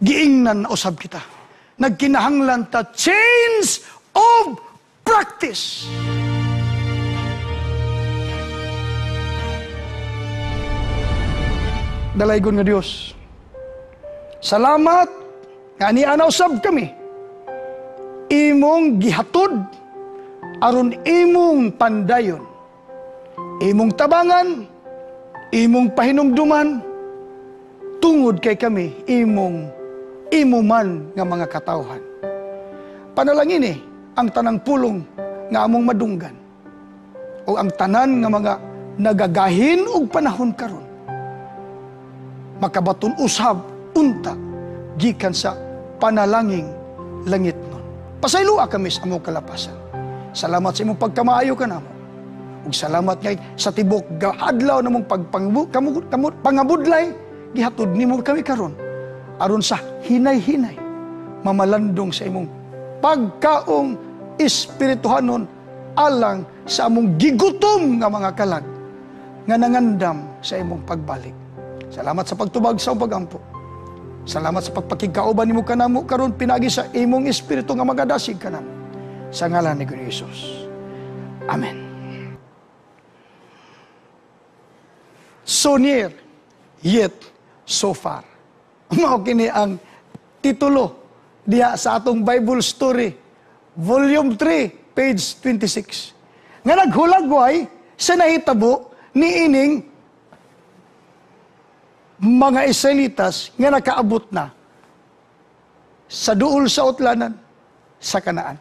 giingnan na usab kita. Nagkinahanglan ta change of practice. Dalaygon nga Dios, salamat nga niana usab kami. Imong gihatod aron imong pandayon, imong tabangan, imong pahinumduman, tungod kay kami imo man nga mga katawhan. Panalangin ang tanang pulong nga among madunggan o ang tanan nga mga nagagahin og panahon karon makabaton usab unta gikan sa panalangin langit nun. Pasaylua kami sa among kalapasan. Salamat sa imong pagkamaayo kanamo. Ug salamat ngay sa tibok adlaw namong pangabudlay gihatod nimo kami karon aron sa hinay-hinay mamalandong sa imong pagkaong espirituhanon alang sa among gigutom nga mga kalag nga nangandam sa imong pagbalik. Salamat sa pagtubag sa pagampo. Salamat sa pagpakigkauban nimo kanamo karon pinagi sa imong espiritu nga magadasig kanamo. Sa ngalan ni Jesus. Amen. So near, yet so far. Mao kini ang titulo diha sa atong Bible story, Volume 3, page 26. Nga naghulagway sa nahitabo ni ining mga Israelitas nga nakaabot na sa duol sa utlanan sa Kanaan.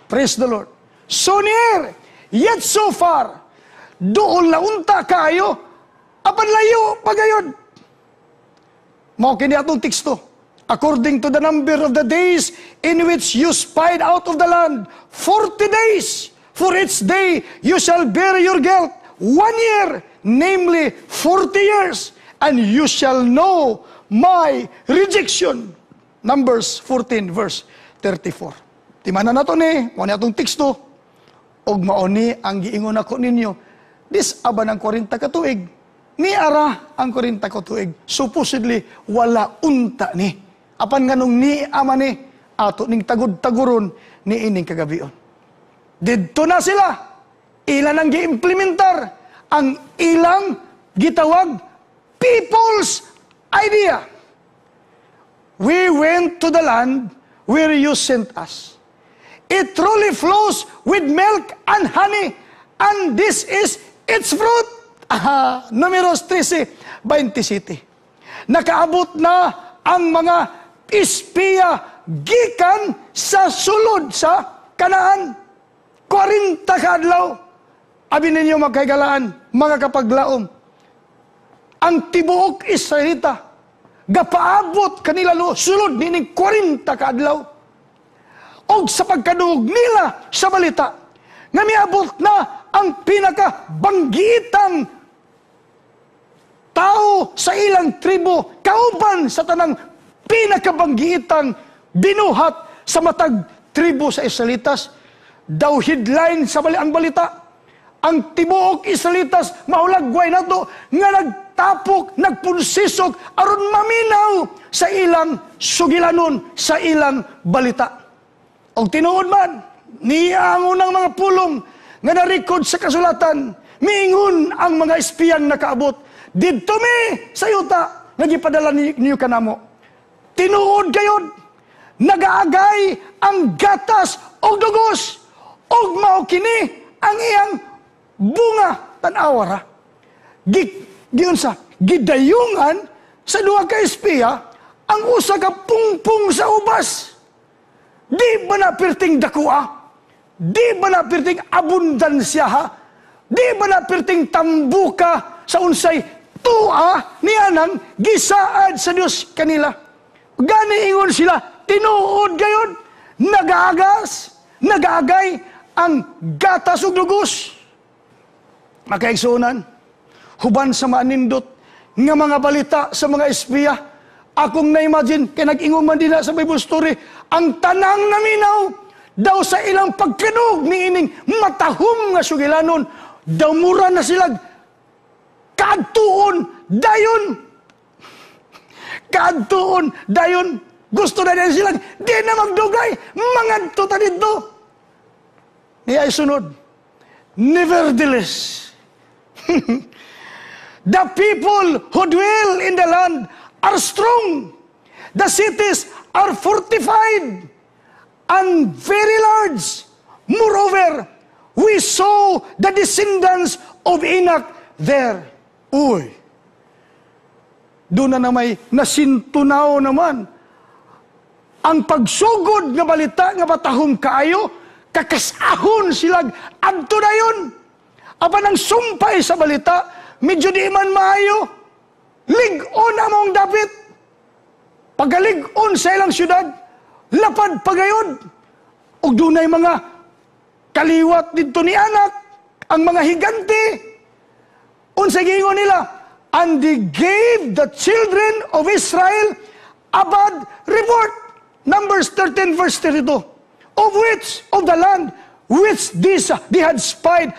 Praise the Lord. So near, yet so far. Duol na unta kayo, apan layo pagayod. Mao kini atong teksto. According to the number of the days in which you spied out of the land, 40 days. For each day you shall bear your guilt 1 year, namely 40 years. And you shall know my rejection. Numbers 14, verse 34. Timanan nato ni, mao ni atong teksto. Og mao ni ang giingon ako ninyo. This aban ang 40 ka tuig. Ni ara ang 40 ka tuig. Supposedly wala unta ni. Apan nganong ni ama ni ato ning tagod-taguron ni ining kagabion. Didto na sila. Ilan ang giimplementar ang ilang gitawag people's idea. We went to the land where you sent us. It truly flows with milk and honey, and this is its fruit. Numeros 13:27. Nakaabot na ang mga espiya gikan sa sulod sa Kanaan. 40 ka adlaw. Abi ninyo magkagalaan, mga kapaglaom. Ang tibuok Israelita, gapaabot kanila sulod nining 40 ka adlaw. Og sa pagkaduog nila sa balita, nga miabot na ang pinakabanggiitang tao sa ilang tribo, kauban sa tanang pinakabanggiitang binuhat sa matag tribo sa Israelitas. Daw headline sa ang balita, ang tibuok Israelitas maulagway nato nga nagtapok, nagpunsisog aron maminaw sa ilang sugilanon, sa ilang balita. Og tinuod man niya ang unang mga pulong nga na-record sa kasulatan, miingon ang mga espiyang nakaabot. Didto mi sa yuta nga gipadala niyo kanamo. Tinuod gayod, nagaagay ang gatas og dugos, og mao kini ang iyang bunga tan-awara. Gidayungan sa duha ka espiya ang usa ka pungpong sa ubas. Di ba na perting dakua? Di ba na perting abundansya ha? Di ba na perting tambuka sa unsay tua niya nang gisaad sa Dios kanila? Gani ingon sila, tinuod gayon, nagaagay ang gatas ug dugos. Makaigsunan, huban sa manindot nga mga balita sa mga espiya, akong na-imagine, kaya nag-ingon man din sa Bible story, ang tanang naminaw, daw sa ilang pagkanog ni ining matahom nga sugilanon, daw mura na sila kaadtuon, dayon. kaadtuon dayon gusto na din silang di na magdugay mangadto ta didto. Niya sunod. Nevertheless, the people who dwell in the land are strong. The cities are fortified and very large. Moreover, we saw the descendants of Enoch there. Uy, doon na may nasintunaw naman. Ang pagsugod nga balita nga batahom kaayo, kakasahon silag adto dayon. Apan ang sumpay sa balita, medyo di man maayo. Lig-on among dapit. Pagalig-on sa ilang syudad, lapad pagayod. Ug dunay mga kaliwat dito ni anak, ang mga higante. Unsa giingon nila? And they gave the children of Israel a bad report. Numbers 13 verse 32. Of which, of the land, which they had spied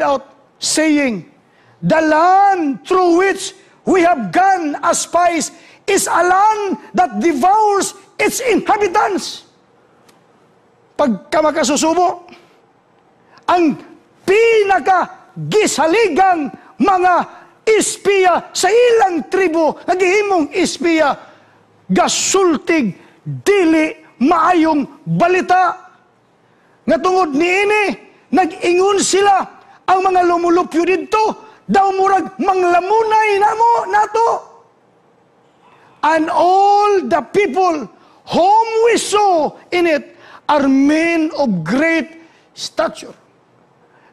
out, saying, the land through which we have gone as spies is a land that devours its inhabitants. Pagka makasusubo, ang pinaka-gisaligang mga espiya sa ilang tribo, nagihimong espiya, gasultig, dili, maayong balita. Nga tungod niini, nag-ingon sila, ang mga lumulupyo dito, daw murag manglamunay namo nato. And all the people whom we saw in it are men of great stature.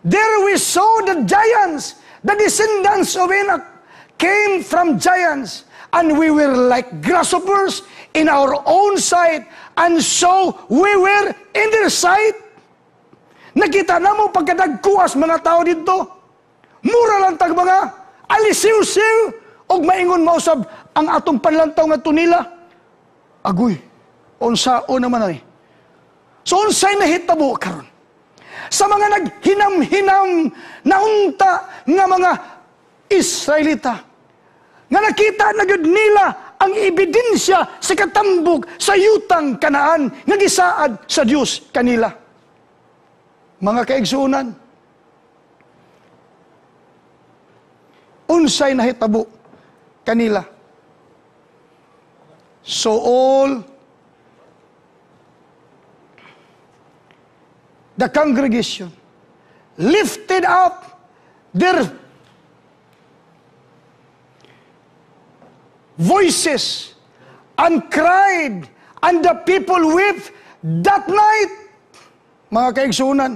There we saw the giants, the descendants of Enoch came from giants, and we were like grasshoppers in our own sight, and so we were in their sight. Nakita na mo pagkadagkuas mga tao dito, mura lang tag mga alisiw-siw, og maingon mausab ang atong panlantaw nga tunila. Agoy, unsao naman ay. So unsay nahitabo karon? Sa mga naghinam-hinam na unta nga mga Israelita, nga nakita na gyud nila ang ebidensya sa katambog sa yutang Kanaan nga gisaad sa Dios kanila. Mga kaigsuonan, unsay nahitabo kanila. So all the congregation lifted up their voices and cried, and the people wept that night. Mga kaigsuonan,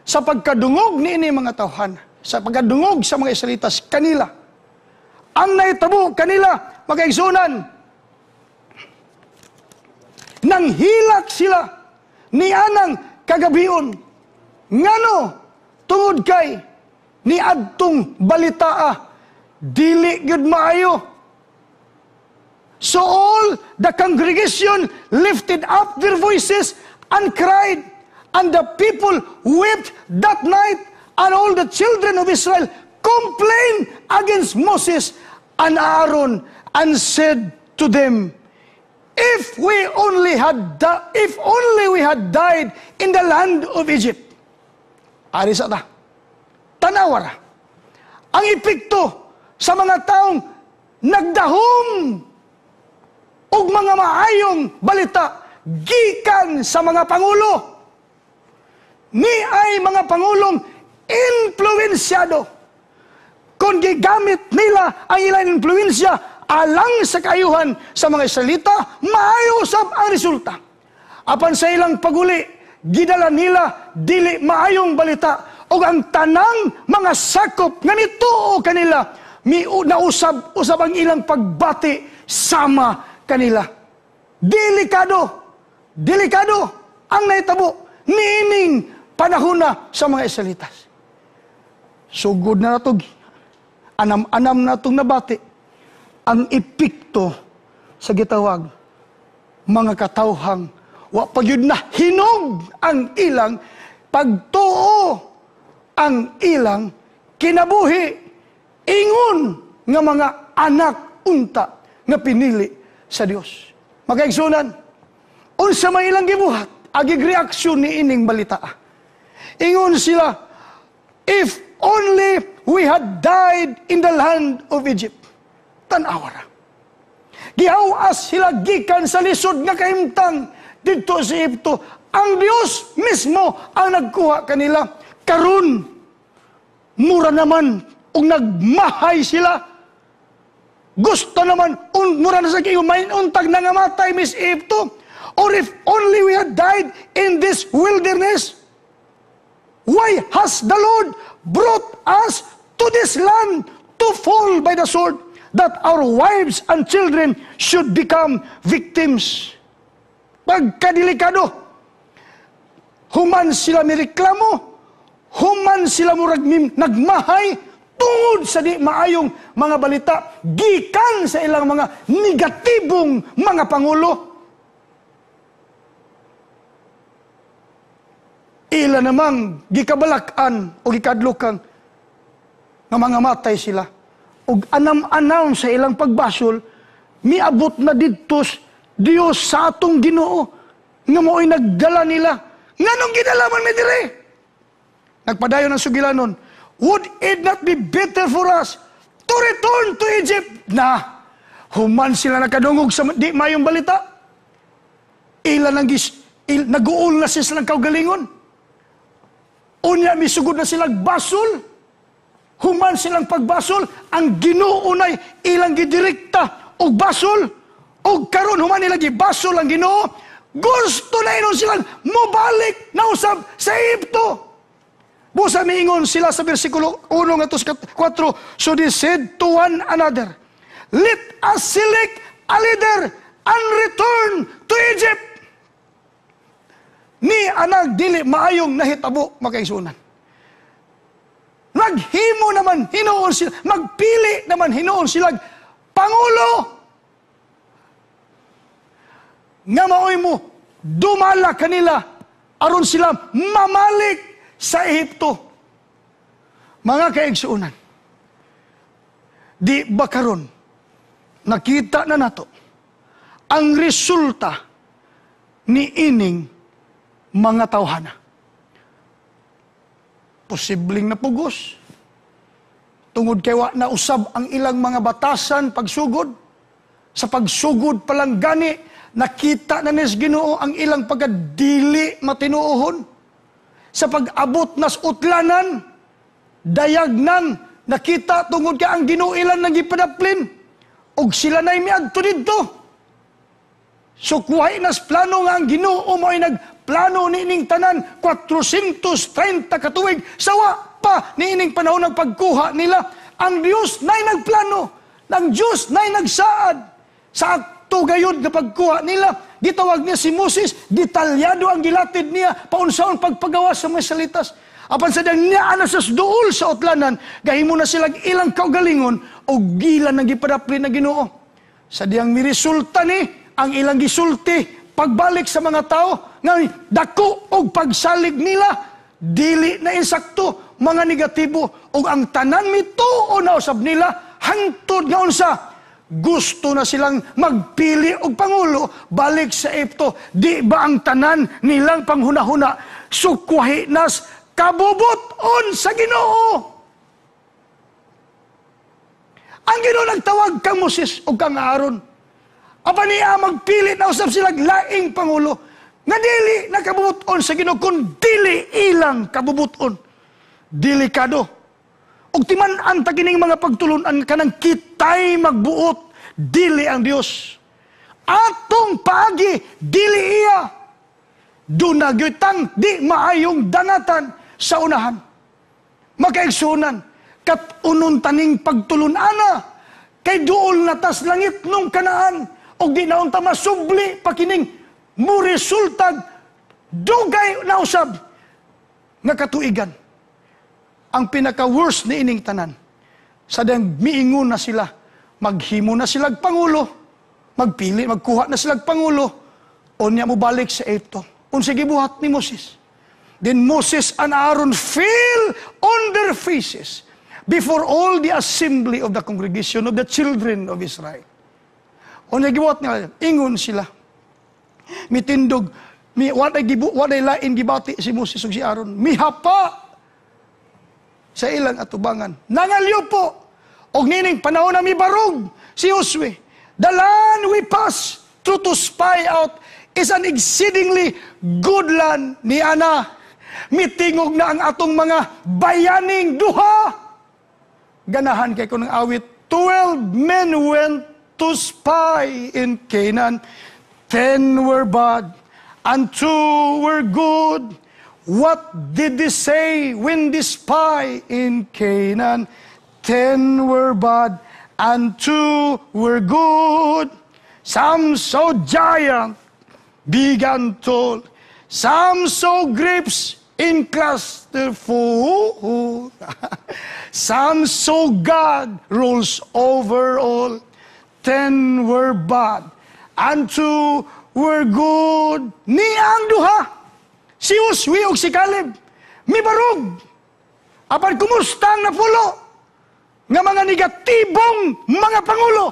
sa pagkadungog ni ini mga tawhan, sa pagkadungog sa mga Israelitas kanila, ang nahitabo kanila, mga kaigsuonan, nang hilak sila ni anang kagabion. Ngano tungod kay ni adtong balitaa dili gyud maayo. So all the congregation lifted up their voices and cried, and the people wept that night, and all the children of Israel complained against Moses and Aaron, and said to them, if only we had died in the land of Egypt. Ari sa ta, tanawara, ang epekto sa mga taong nagdahom og mga maayong balita gikan sa mga pangulo. Ni ay mga pangulong influensyado. Kung gigamit nila ang ilang influensya alang sa kaayuhan sa mga Israelita, maayo usab ang resulta. Apan sa ilang paguli, gidala nila dili maayong balita, o ang tanang mga sakop nga nituo kanila, nausab ang ilang pagbati sama kanila. Delikado ang naitabo niining panahon na sa mga Israelitas. Sugod na natog, anam-anam na itong nabati, ang epekto sa gitawag, mga katawhang, wa pagyud na hinog ang ilang pagtuo, ang ilang kinabuhi, ingon nga mga anak unta nga pinili sa Dios. Makaigsunan, unsa may ilang gibuhat, agig reaksyon ni ining balita. Ingon sila, if only we had died in the land of Egypt. Tanawa ra. Gihawas sila gikan sa lisod nga kahimtang dito sa Egypto. Ang Dios mismo ang nagkuha kanila. Karon, mura naman ug nagmahay sila. Gusto naman, mura na sa kayo, may untag na nga matay, Miss Egypto. Or if only we had died in this wilderness, why has the Lord brought us to this land to fall by the sword, that our wives and children should become victims? Pagkadelikado. Human sila mireklamo, human sila murag nagmahay, tungod sa di maayong mga balita, gikan sa ilang mga negatibong mga pangulo. Ila namang gikabalakan o gikadlokang nga mga matay sila. O anam-anam sa ilang pagbasol, miabot na didtos Dios sa atong Ginoo nga mo'y nagdala nila. Nganong gidalaman mi dire? Nagpadayon ang sugilanon, would it not be better for us to return to Egypt? Na, human sila nakadungog sa di mayong balita. Nag-uul na sila ng kaugalingon. Unya, misugod na silang basol. Human silang pagbasol. Ang Ginoo nay ilang gidirekta og basol. Og karon human nila gibasol ang Ginoo. Gusto na inon silang mobalik na usab sa Egypto. Busa miingon sila sa versikulo 1 at 4, so they said to one another, let us select a leader and return to Egypt. Ni anag dili maayong nahitabo makaisunan. Naghimo naman hinuon sila, magpili naman hinuon sila pangulo nga maoy mo dumala kanila aron sila mamalik sa Ehipto. Mga kaigsuunan, di ba karon nakita na nato ang resulta ni ining mga tawhana. Posibleng napugos tungod kay wa na usab ang ilang mga batasan pagsugod. Sa pagsugod palang gani nakita na nis Ginoo ang ilang pagkadili matinuohon. Sa pag-abot nas utlanan, dayag nang nakita tungod ka ang Ginoo ilan nang gipadaplin. Og sila na'y miadto dito. So kuhay nas plano nga ang Ginoo mo ay nagplano ni ining tanan 430 katuig. Sawa pa ni ining panahon ng pagkuha nila. Ang Diyos na'y nagplano. Ang Diyos na'y nagsaad. Sa akto gayod na pagkuha nila, gitawag niya si Moses, detalyado ang gilatid niya, paunsaon pagpagawa sa mga salitas. Apan sa dang niya sa duol sa utlanan, gahimo na silang ilang kaugalingon, o gila nang gipadaplin na Ginoo. Sa diyang miresulta ni, ang ilang gisulti, pagbalik sa mga tao, nga dako og pagsalig nila, dili na insakto, mga negatibo, o ang tanan mituo na usab nila, hangtod nga unsa, gusto na silang magpili og pangulo balik sa Egypto. Di ba ang tanan nilang panghuna-huna sukwahi nas kabubuton sa Ginoo? Ang Ginoo nagtawag kang Moses o kang Aaron. Apa niya magpili na usab silang laing pangulo nga dili nakabubuton sa Ginoo kun dili ilang kabubuton. Delikado. Og timan-an ta kining mga pagtulunan kanang kitay magbuot, dili ang Dios. Atong paagi, dili iya. Dunagyutang di maayong dangatan sa unahan. Makaigsunan, kat unon taning pagtulunana, kay duol natas langit nung Kanaan, og di naon ta masubli pakining muresultag dugay na usab nga katuigan. Ang pinaka-worst ni ining tanan, sa dang miingon na sila, maghimo na sila pangulo, magkuha na sila pangulo, o niya mo balik sa Egypto. Unsa gibuhat ni Moses. Then Moses and Aaron fell on their faces before all the assembly of the congregation of the children of Israel. O nagibuhat nga, ingon sila. Mitindog, waday lain gibati si Moses ug si Aaron. Mihapa sa ilang atubangan. Nangalyo po, og nining panahon na mibarog si Josue. The land we pass through to spy out is an exceedingly good land ni Ana. Mitingog na ang atong mga bayaning duha. Ganahan kay ko ng awit, 12 men went to spy in Canaan. 10 were bad, and 2 were good. What did they say when they spy in Canaan? 10 were bad, and 2 were good. Some saw giant, big and tall. Some saw grapes in cluster full. Some saw God rules over all. 10 were bad, and 2 were good. Ni ang duha, si Josue ug si Caleb, mibarog. Apan kumusta ang napulo nga mga negatibong mga pangulo?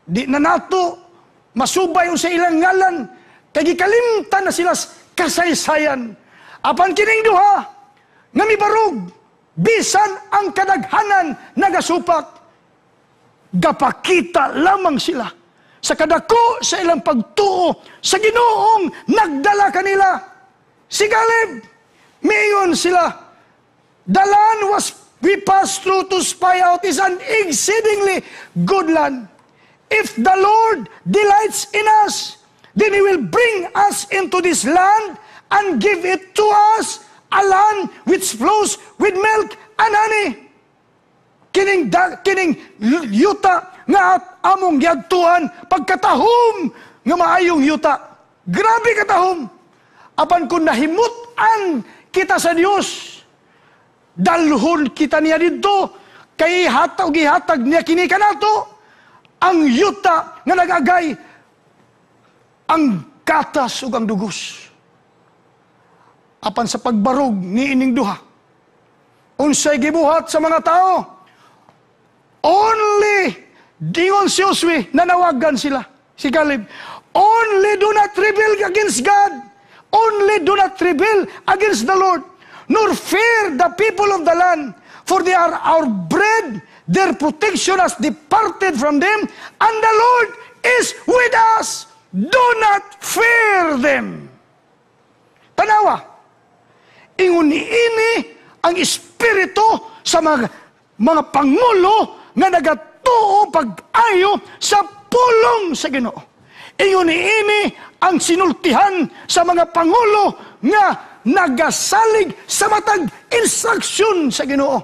Di na nato masubay sa ilang ngalan, kay gikalimtan na sila kasaysayan. Apan kining duha nga mibarog, bisan ang kadaghanan nagasupak, gapakita lamang sila sa kadako sa ilang pagtuo sa Ginoong nagdala kanila. Si Caleb, mayon sila, the land we passed through to spy out is an exceedingly good land. If the Lord delights in us, then He will bring us into this land and give it to us, a land which flows with milk and honey. Kining yuta nga at among yadtuan pagkatahom nga maayong yuta. Grabe katahom. Apan kung nahimutan kita sa Dios, dalhon kita niya dito, kay gihatag niya kini kanato ang yuta nga nagagay ang katas ug ang dugos. Apan sa pagbarog ni ining duha, unsay gibuhat sa mga tao? Only, dingon si Josue, nanawagan sila, si Caleb, only do not rebel against God, only do not rebel against the Lord, nor fear the people of the land, for they are our bread, their protection has departed from them, and the Lord is with us. Do not fear them. Tanawa, ingon ini ang espiritu sa mga pangulo nga nagatuo pag-ayo sa pulong sa Ginoo. Ingon ini ang sinultihan sa mga pangulo nga nagasalig sa matag instruksyon sa Ginoo.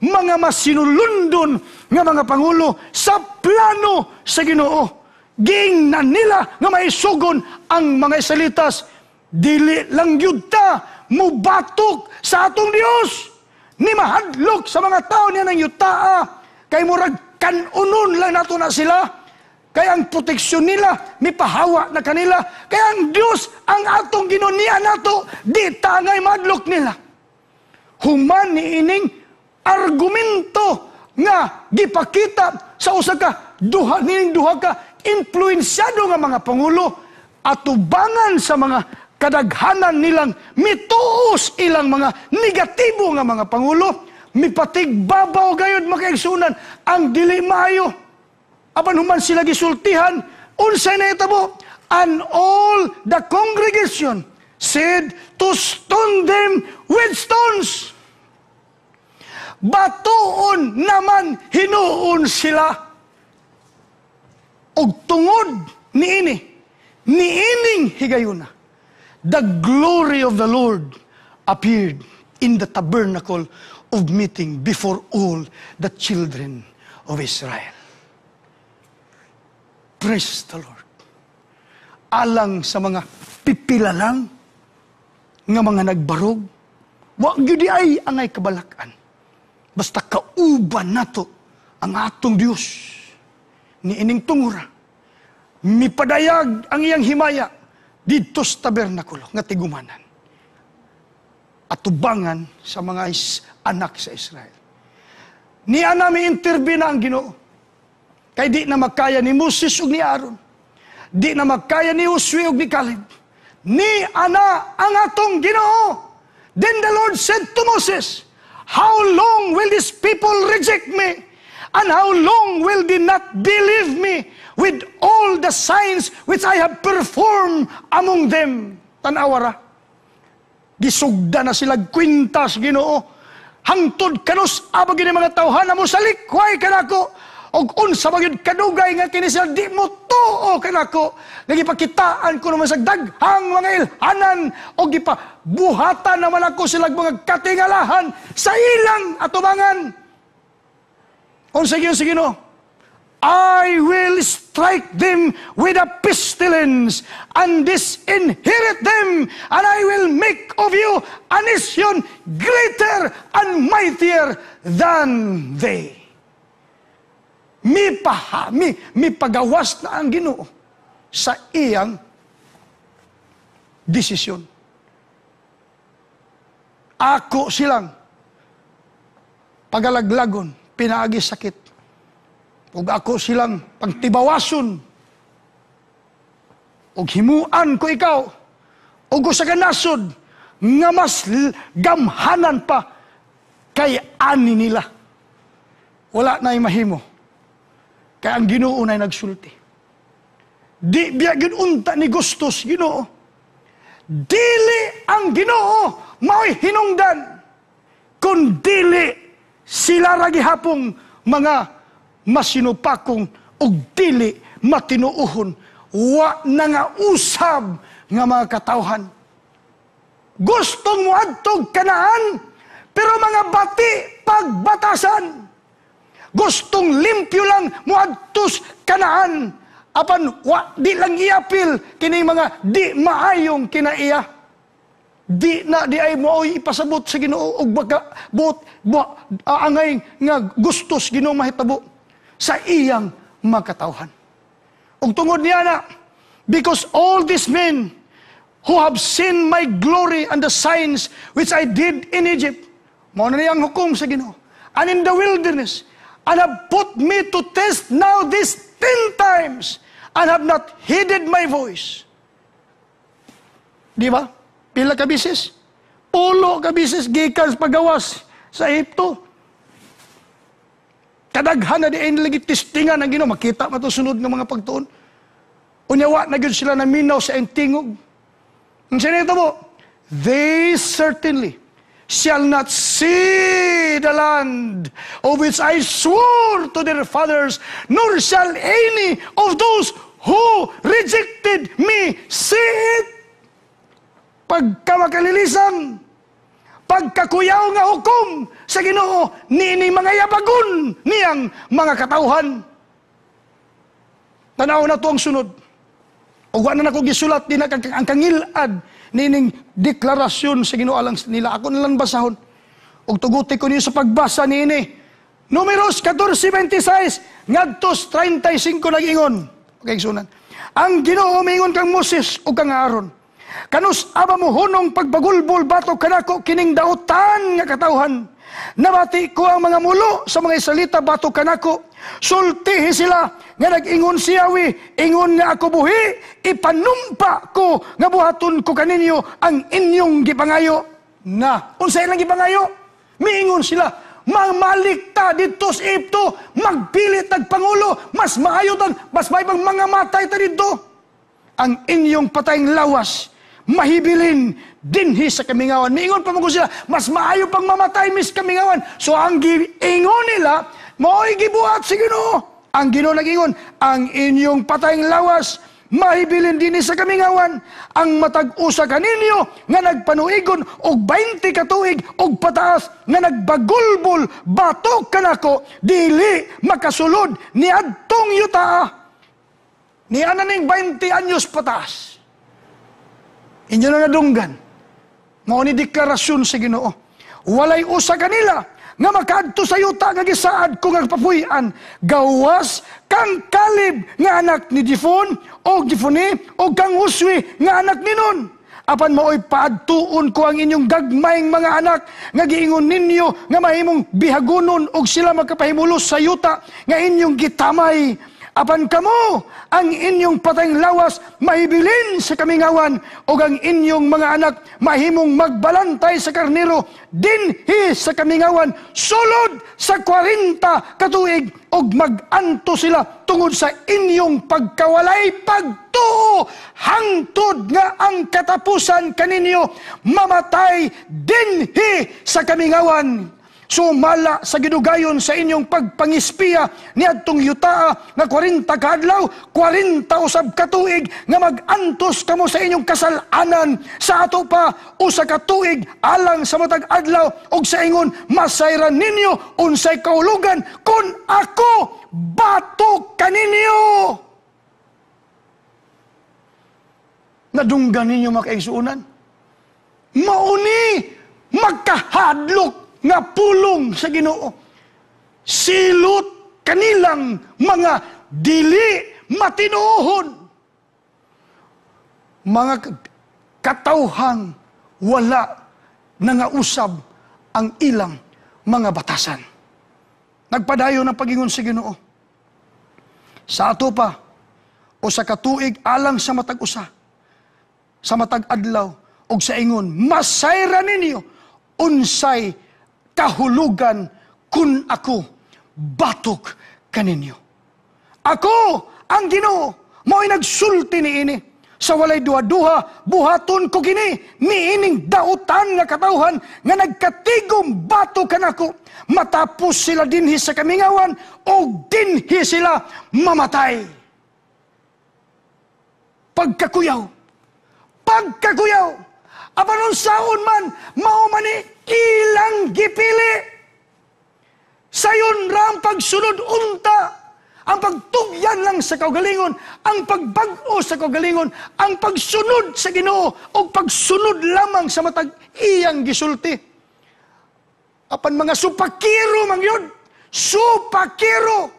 Mga masinulundon nga mga pangulo sa plano sa Ginoo. Giingnan nila nga maisugon ang mga Israelitas, dili lang yun ta mubatok sa atong Dios, ni mahadlok sa mga tao niya ng yutaa, kay murag kanunon lang nato na sila, kay ang proteksyon nila mipahawa na kanila, kay ang Dios ang atong ginunia nato, di tangay madlok nila. Human ni ining argumento nga gipakita sa usa ka duha ka influensyado nga mga pangulo, atubangan sa mga kadaghanan nilang mituos ilang mga negatibo nga mga pangulo, mipatigbabaw gayud makaigsunan ang dili maayo. Apan human sila gisultihan, unsay nahitabo? And all the congregation said to stone them with stones. Batuon naman hinuon sila. Og tungod niining higayuna, the glory of the Lord appeared in the tabernacle of meeting before all the children of Israel. Praise the Lord. Alang sa mga pipila lang nga mga nagbarog, wa gyud ay angay kabalakan. Basta kauban nato ang atong Dios. Niining tungura, mipadayag ang iyang himaya dito sa tabernakulo nga tigumanan at tubangan sa mga anak sa Israel. Niya nami intervene ang Ginoo. Kay di na makaya ni Moses ug ni Aaron. Di na makaya ni Josue ug ni Caleb. Ni ana ang atong Ginoo. Then the Lord said to Moses, how long will these people reject me? And how long will they not believe me with all the signs which I have performed among them? Tanawara. Gisugda na sila kwintas, Ginoo. Hangtod kanus abag ni mga tawhan mo sa likway kanako. Og unsa magyud kadugay nga kini sila di mo tuo kanako. Nagipakitaan ko naman sa daghang mga ilhanan og gipabuhatan naman ako sila mga katingalahan sa ilang atubangan. Unsa gyud sige no? I will strike them with a pestilence and disinherit them, and I will make of you a nation greater and mightier than they. Mi pagawas na ang Ginoo sa iyang desisyon. Ako silang pagalaglagon, pinaagi sakit. Ug ako silang pagtibawason. Ug himuan ko ikaw. Ug sa kanasod nga mas gamhanan pa kay ani nila. Wala na mahimo. Kaya ang Ginoo na nagsulti. Di biya gid unta ni gustos Ginoo. Dili ang Ginoo mao'y hinungdan. Kun dili sila ra gihapong mga masinupakong ug dili matinuuhon, wa na nga usab nga mga katawhan. Gustong muadtog Kanaan, pero mga bati pagbatasan. Gustong limpyo lang muadtos Kanaan, apan wa di lang iapil kini mga di maayong kinaiya. Di na di ay mo ipasabot sa Ginoo og baka angay nga gustos Ginoo mahitabo sa iyang makatawhan. Ug tungod niya na, because all these men who have seen my glory and the signs which I did in Egypt, mao na niyang hukom sa Ginoo, and in the wilderness, and have put me to test now these 10 times, and have not heeded my voice. Di ba? Pila ka bisis? 10 ka bisis gikan pagawas sa Egypto. Kadaghan na di ay nilagit testingan ang Ginoo, makita matusunod ng mga pagtuon. Unyawa na gyud sila na minaw sa entingog. Ang sinito mo, they certainly shall not see the land of which I swore to their fathers, nor shall any of those who rejected me see it. Pagka makalilisan, pagkakuyaw nga hukom sa Ginoo, ni mga yabagon niyang mga katawhan. Tanaw na to ang sunod. O wa na nako gisulat din ang kangilad nining deklarasyon sa Ginoo alang nila. Ako nalang basahon. Og tuguti ko niyo sa pagbasa niini. Números 14:26 ngadtos 35 nag-ingon. Okay, sunan. Ang Ginoo mingon kang Moses ug kang Aaron. Kanus aba mo hunong pagbagulbol batok kanako kining dautan nga katawhan. Nabati ko ang mga mulo sa mga salita batok kanako. Sultihi sila nga nag-ingon siyawi, ingon nga ako buhi, ipanumpa ko nga buhaton ko kaninyo ang inyong gipangayo. Na, unsay ilang gipangayo? Miingon sila, mamalikta dito sa Egypto, magpilit nagpangulo, mas maayotan, mas may bang mga matay ta dito. Ang inyong patayng lawas, mahibilin dinhi sa kamingawan. Miingon pa mo sila, mas maayo pang mamatay mis kamingawan. So ang giingon nila, mao'y gibuhat si Ginoo. Ang Ginoo nag-ingon, ang inyong patayng lawas, mahibilin dinhi sa kamingawan. Ang matag-usa kaninyo nga nagpanuigon og 20 katuig og pataas nga nagbagulbol batok kanako, dili makasulod ni adtong yuta. Ni ananing 20 anyos pataas. Inyo na nadunggan. Mao ni deklarasyon sa Ginoo. Walay usa kanila nga makaadto sa yuta nga gisaad ko nga papuy-an. Gawas kang Caleb nga anak ni Jefone o Jefone o kang Josue nga anak ni Nun. Apan mao'y paadtuon ko ang inyong gagmayng mga anak, nga giingon ninyo, nga mahimong bihagunon, og sila magkapahimulos sa yuta, nga inyong gitamay. Apan kamo, ang inyong patayng lawas, mahibilin sa kamingawan, o ang inyong mga anak, mahimong magbalantay sa karnero, dinhi sa kamingawan, sulod sa 40 katuig, o mag-anto sila tungod sa inyong pagkawalay pagtuo, hangtod nga ang katapusan kaninyo, mamatay dinhi sa kamingawan. Sumala sa gidugayon sa inyong pagpangispiya niadtong yutaa nga 40 kaadlaw, 40 usab katuig nga mag-antos kamo sa inyong kasalanan, sa ato pa usa ka tuig alang sa matag adlaw, og sa ingon masayran ninyo unsay kaulugan kun ako batok kaninyo. Nadunggan ninyo makaigsuunan, mauni magkahadlok nga pulong sa Ginoo. Silot kanilang mga dili matinuohon. Mga katawhang wala nangausab ang ilang mga batasan. Nagpadayon ang pagingon sa Ginoo. Sa ato pa, o sa katuig alang sa matag usa, sa matag adlaw, o sa ingon, masayra ninyo, unsay kahulugan kun ako batok kaninyo. Ako ang Ginoo, mao'y nagsulti niini. Sa walay duha-duha, buhaton ko kini, niining dautan nga katawhan, nga nagkatigom batok kanako. Matapos sila dinhi sa kamingawan, o dinhi sila mamatay. Pagkakuyaw, apanon saon man, maumani ilang gipili. Sayon ra ang pagsunod unta, ang pagtugyan lang sa kaugalingon, ang pagbag-o sa kaugalingon, ang pagsunod sa Ginoo, o pagsunod lamang sa matag iyang gisulti. Apan mga supakiro man yun, supakiro.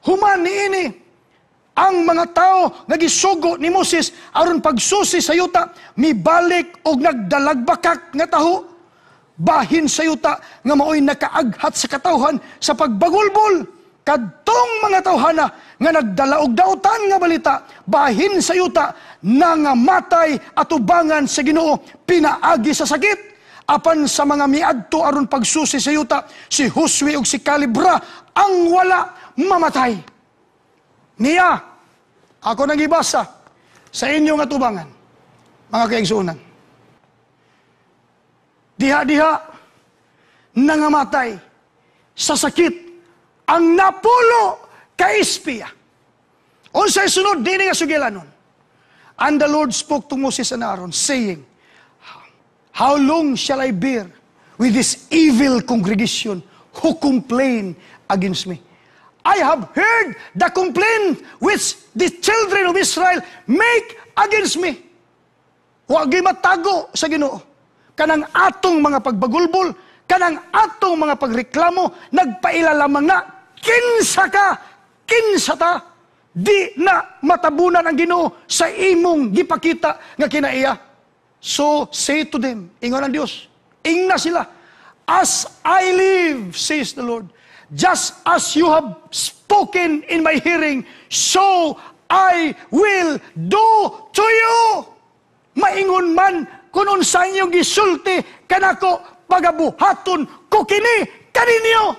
Human niini ang mga tao nga gisugo ni Moses aron pagsusi sa yuta, mibalik og nagdalagbakak nga taho, bahin sa yuta nga mao'y nakaaghat sa katawhan sa pagbagulbol. Kadtong mga tawhana nga nagdala og dautan nga balita, bahin sa yuta, nangamatay atubangan sa Ginoo, pinaagi sa sakit. Apan sa mga miadto aron pagsusi sa yuta, si Josue ug si Caleb ang wala mamatay. Niya, ako nagibasa sa inyong atubangan, mga kaigsuunan. Diha-diha nangamatay sa sakit ang napulo ka espiya. Unsay sunod dinhi nga sugilanon. And the Lord spoke to Moses and Aaron, saying, how long shall I bear with this evil congregation who complain against me? I have heard the complaint which the children of Israel make against me. Wa gyud matago sa Ginoo. Kanang atong mga pagbagulbol, kanang atong mga pagreklamo, nagpaila lamang na, kinsa ta, di na matabunan ang Ginoo sa imong gipakita nga kinaiya. So say to them, ingon ang Dios, ingna sila, as I live, says the Lord, just as you have spoken in my hearing, so I will do to you. Maingon man, kung unsa inyong gisulti, kanako pagabuhaton ko kini kaninyo.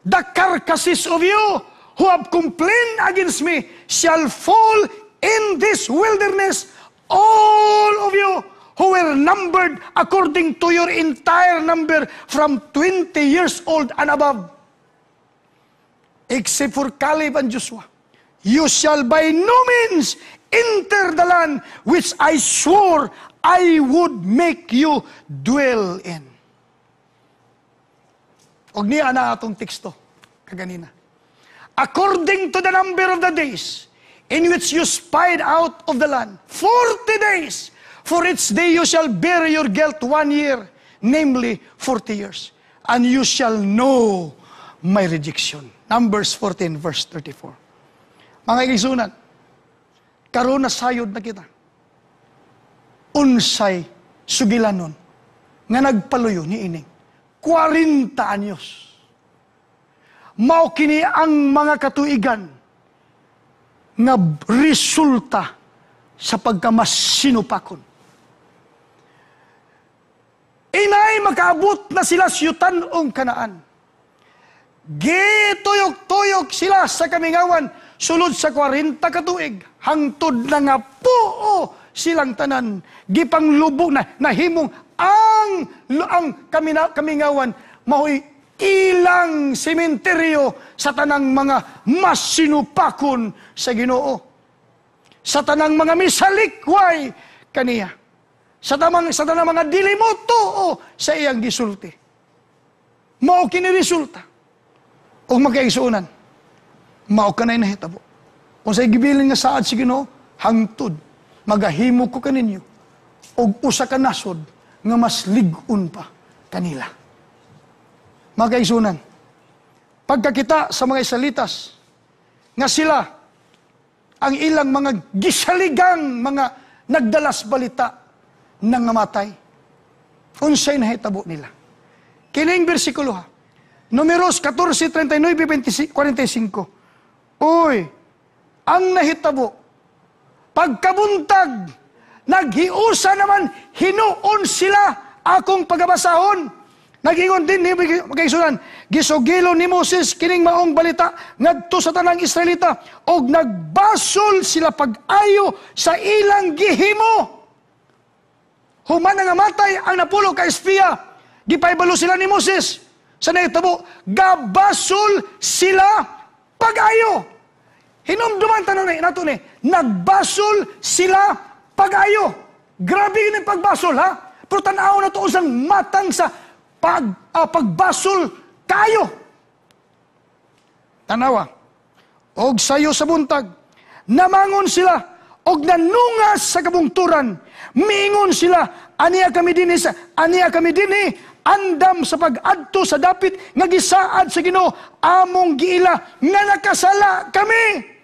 The carcasses of you who have complained against me shall fall in this wilderness, all of you who were numbered according to your entire number from 20 years old and above. Except for Caleb and Joshua, you shall by no means enter the land which I swore I would make you dwell in. Og niya na atong teksto kaganina. According to the number of the days in which you spied out of the land, 40 days, for each day you shall bear your guilt 1 year, namely 40 years. And you shall know my rejection. Numbers 14 verse 34. Mga igsunan, karon nasayod na kita. Unsay sugilanon nga nagpaluyo ni ining 40 anyos. Mao kini ang mga katuigan nga resulta sa pagkamasinupakon. Inay makaabot na sila sa yutanong Kanaan. Gituyok-tuyok sila sa kamingawan sulod sa 40 katuig. Hangtod na nga puo silang tanan. Gipanglubog na nahimong ang kamingawan mahoy ilang sementeryo sa tanang mga masinupakon sa Ginoo. Sa tanang mga misalikway kaniya. Sa tanang mga dilimuto sa iyang gisulti. Mao kini resulta. O magkaigsuunan. Mao kanay nahitabo. Kung sa gibilin nga saad si Ginoo, hangtod magahimo ko kaninyo og usa ka nasod nga mas lig-on pa kanila. Magkaigsuunan. Pagkakita sa mga Israelitas nga sila ang ilang mga gisaligang mga nagdalas balita nang namatay. Unsay nahitabo nila. Kining bersikulo ha. Numeros 14:39-45. Uy, ang nahitabo, pagkabuntag, naghiusa naman, hinuon sila akong pagabasahon. Nagingon din ni magkaisunan, gisugilo ni Moses kining maong balita ngadto sa tanang Israelita og nagbasol sila pag-ayo sa ilang gihimo. Human nga matay ang napulo ka espiya, gipaybalo sila ni Moses. Sa nahitabo, gabasol sila pag-ayo. Hinumduman tanong nato ni, nagbasol sila pag-ayo. Grabe yun yung pagbasol ha. Pero tanaw na to usang matang sa pagbasol kayo. Tanawa, og sayo sa buntag, namangon sila, og nanungas sa kabungturan, miingon sila, aniya kami dinhi, andam sa pag-adto sa dapit, nga gisaad sa Ginoo, among giila, nga nakasala kami.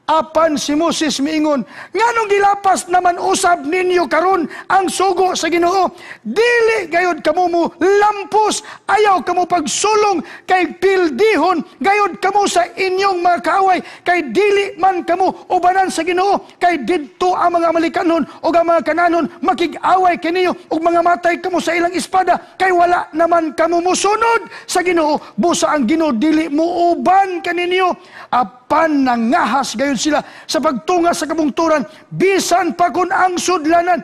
Apan si Moses miingon, nganong gilapas naman usab ninyo karon ang sugo sa Ginoo? Dili gayud kamo mo lampos, ayaw kamo pagsulong kay pildihon, gayud kamo sa inyong mga kaaway, kay dili man kamo ubanan sa Ginoo, kay didto ang mga Amalikanon o ang mga Kananon makig-away kaniyo ug mga matay kamo sa ilang espada, kay wala naman kamo musunod sa Ginoo, busa ang Ginoo dili mo uban kaninyo. Apan nangahas gayon sila sa pagtunga sa kabungturan, bisan pa kun ang sudlanan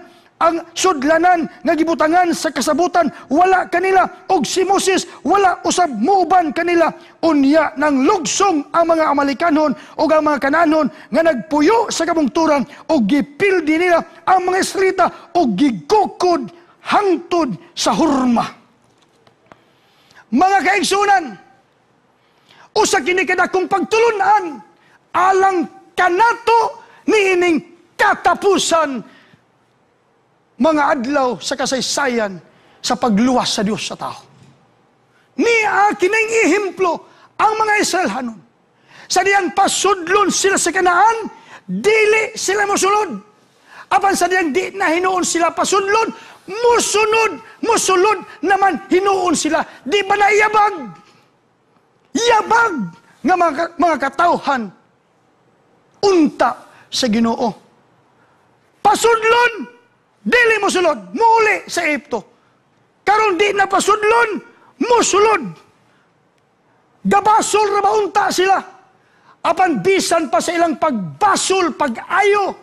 nga gibutangan sa kasabutan wala kanila, og si Moses wala usab muuban kanila. Unya nang lugsong ang mga Amalikanon o ang mga Kananon nga nagpuyo sa kabungturan, og gipildi nila ang mga Israelita og gigukod hangtod sa Horma. Mga kaigsunan, usa kini kadakong pagtulunan alang kanato niining katapusan mga adlaw sa kasaysayan sa pagluwas sa Dios sa tao. Niya kining ihemplo ang mga Israelhanon. Sa diyan pasudlon sila sa Kanaan, dili sila mosulod. Apan sa diyan di na hinuon sila pasudlon, musulod naman hinuon sila. Di ba naiyabag? Yabag nga mga katawhan unta sa Ginoo. Pasudlon, dili mosulod, muli sa Egypto. Karon di na pasudlon, musulod. Gabasol ra maunta sila. Apan bisan pa sa ilang pagbasol, pag-ayo,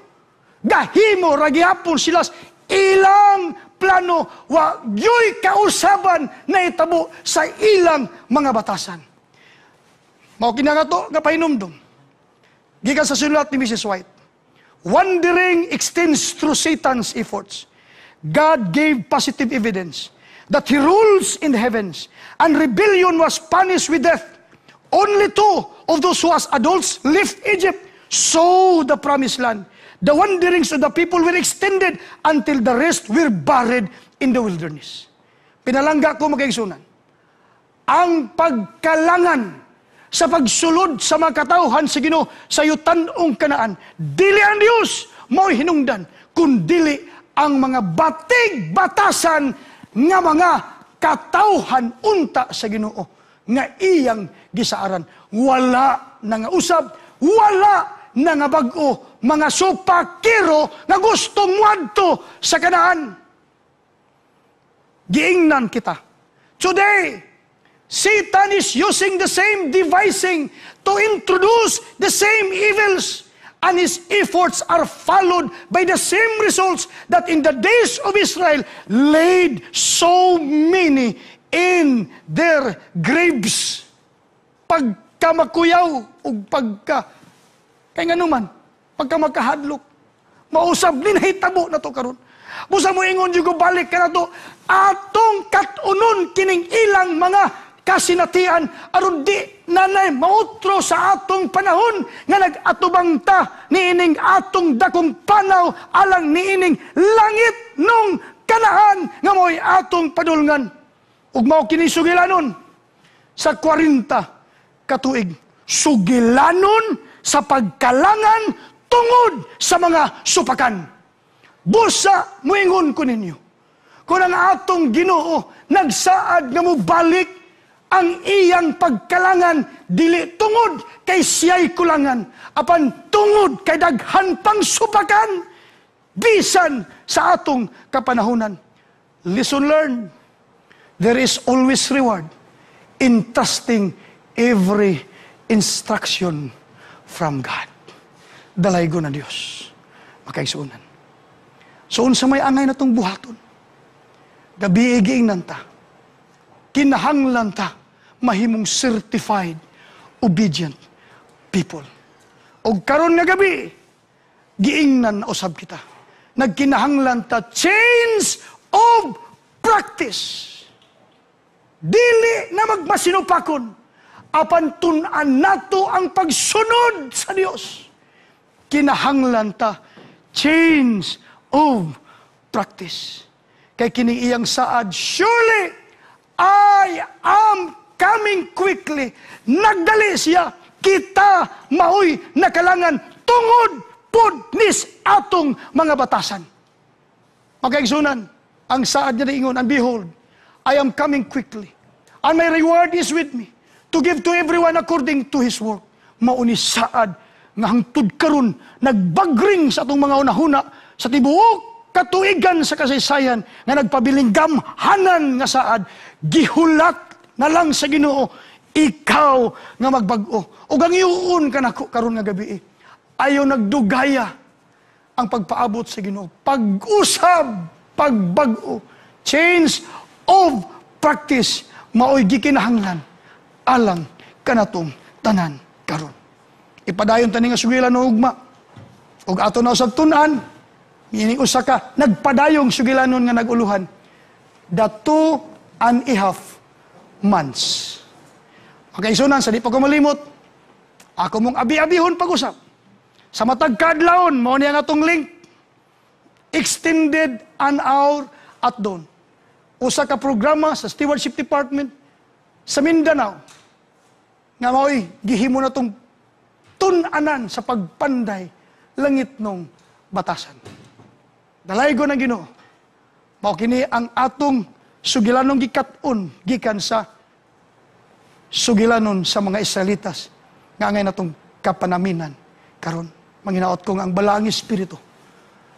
gahimo ra gihapon sila ilang plano, wa yoy kausaban na itabo sa ilang mga batasan. Mao kinangato nga pahinumdum. Gikan sa sulat ni Mrs. White. Wandering extends through Satan's efforts. God gave positive evidence that He rules in the heavens, and rebellion was punished with death. Only 2 of those who as adults left Egypt saw the promised land. The wanderings of the people were extended until the rest were buried in the wilderness. Pinalangga ko, magkaigsunan, ang pagkalangan sa pagsulod sa mga katawhan sa Ginoo sa yutan-ong Kanaan. Dili ang Dios mo'y hinungdan, kundili ang mga batig batasan nga mga katawhan unta sa Ginoo nga iyang gisaaran. Wala na nga usab, wala na nga bag-o, mga supakiro nga gusto muadto sa Kanaan. Giingnan kita. Today, Satan is using the same devising to introduce the same evils, and his efforts are followed by the same results that in the days of Israel laid so many in their graves. Pagka makuyaw o kay nga naman, pagka makahadlok, mausab din hitabo na to karon. Busa mo ingon yung balik ka na to, atong katunon kining ilang mga kasinatian aron di nanay mautro sa atong panahon nga nag-atubang ta niining atong dakong panaw alang niining langit nung Kanaan nga mo'y atong padulngan. Ug mao kini sugilanon sa 40 katuig. Sugilanon sa pagkalangan tungod sa mga supakan. Busa moingon ko ninyo, kung ang atong Ginoo nagsaad nga mo balik ang iyang pagkalangan, dili tungod kay siya'y kulangan, apan tungod kay daghan pang supakan, bisan sa atong kapanahunan. Lesson learned, there is always reward in trusting every instruction from God. Dalaygo na Dios, makaisunan. So, unsa may angay na itong buhaton, gabi igiingnan ta, kinahanglan ta, mahimong certified, obedient people. O karon nga gabi, giingnan na usab kita. Nagkinahanglan ta change of practice. Dili na magmasinupakon, apan tun-an nato ang pagsunod sa Dios. Kinahanglan ta change of practice. Kay kining iyang saad, surely I am coming quickly. Nagdali siya, kita maoy nakalangan tungod pod nis atong mga batasan. Makaigsunan, ang saad niya na ingon, and behold, I am coming quickly, and my reward is with me, to give to everyone according to his work. Mauni saad, nga hangtod karon nagbagring sa atong mga unahuna, sa tibuok katuigan sa kasaysayan, nga nagpabiling gamhanan nga saad, gihulat na lang sa Ginoo, ikaw nga magbag-o. O ang iuun ka na karon nga gabi. Ayaw nagdugaya ang pagpaabot sa Ginoo. Pag-usab, pagbag-o. Change of practice. Maoy gikinahanglan. Alang kanatong tanan karon. Ipadayon tani nga sugilan no ugma. Og ato na usab tun-an, meaning usa ka nagpadayong sugilanon nga naguluhan. The 2.5 months. Makaisunan, sa di pa ko malimot, ako mong abi-abihon pag-usap. Sa matag kadlawon, mao niya nga atong link. Extended an hour at doon. Usa ka programa sa Stewardship Department sa Mindanao. Nga mao'y gihimo na itong tun-anan sa pagpanday langit nung batasan. Dalaygo na Ginoo. Mao kini ang atong sugilanon gikat-on gikan sa sugilanon sa mga Israelitas nga ngay natong kapanaminan karon. Manginaot ko nga ang balaang espiritu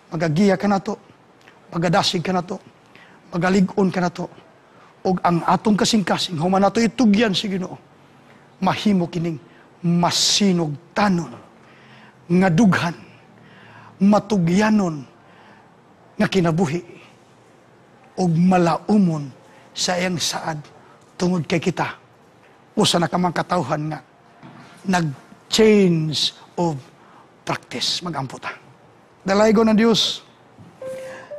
magagiya ka nato, magadasig ka nato, magalig-on ka nato, og ang atong kasing-kasing human nato itugyan si Ginoo, mahimo kining masinugtanon nga dughan, matugyanon nga kinabuhi og malaumon sa iyang saad tungod kay kita. Usa na ka mang katawhan nga nag-change of practice. Mag-amputa. Dalaygo ng Dios,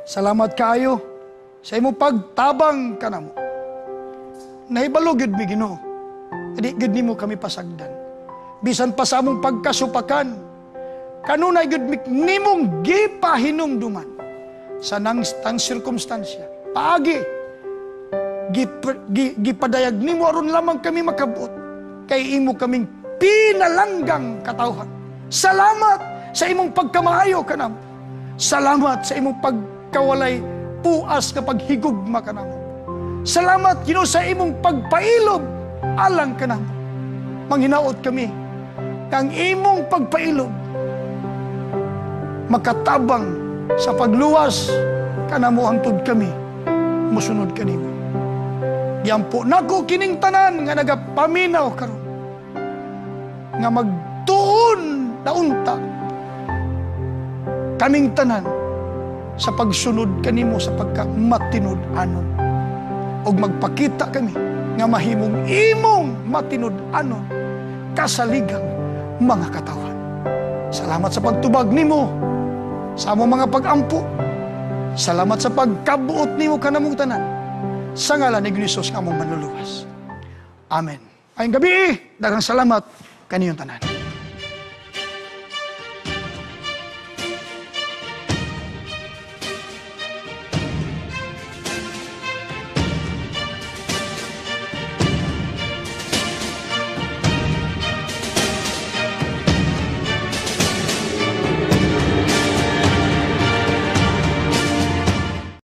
salamat kaayo sa imong pagtabang kanamo. Nahibalo gyud mi Ginoo. Adi gyud nimo kami pasagdan. Bisan pa sa among pagkasupakan, kanunay gyud nimong gipahinumduman sa nang sirkumstansya. Paagi, gipadayag nimo aron lamang kami makabot kay imo kaming pinalanggang katawhan. Salamat sa imong pagkamaayo kanamo. Salamat sa imong pagkawalay puas kapag higugma kanamo. Salamat Ginoo sa imong pagpailob alang kanamo. Manghinaot kami kang imong pagpailob makatabang sa pagluwas kanamo hangtod kami musunod kanimo. Yampo nako kining tanan nga nagapaminaw karon nga magtuon na unta kaming tanan sa pagsunod kanimo sa pagkamatinud-anon og magpakita kami nga mahimong imong matinud-anon kasaligang mga katawhan. Salamat sa pagtubag nimo sa among mga pag-ampo. Salamat sa pagkabuot nimo kanamong tanan. Sa ngalan ni Jesus nga among manluluwas. Amen. Ayong gabi, daghang salamat kaniyong tanan.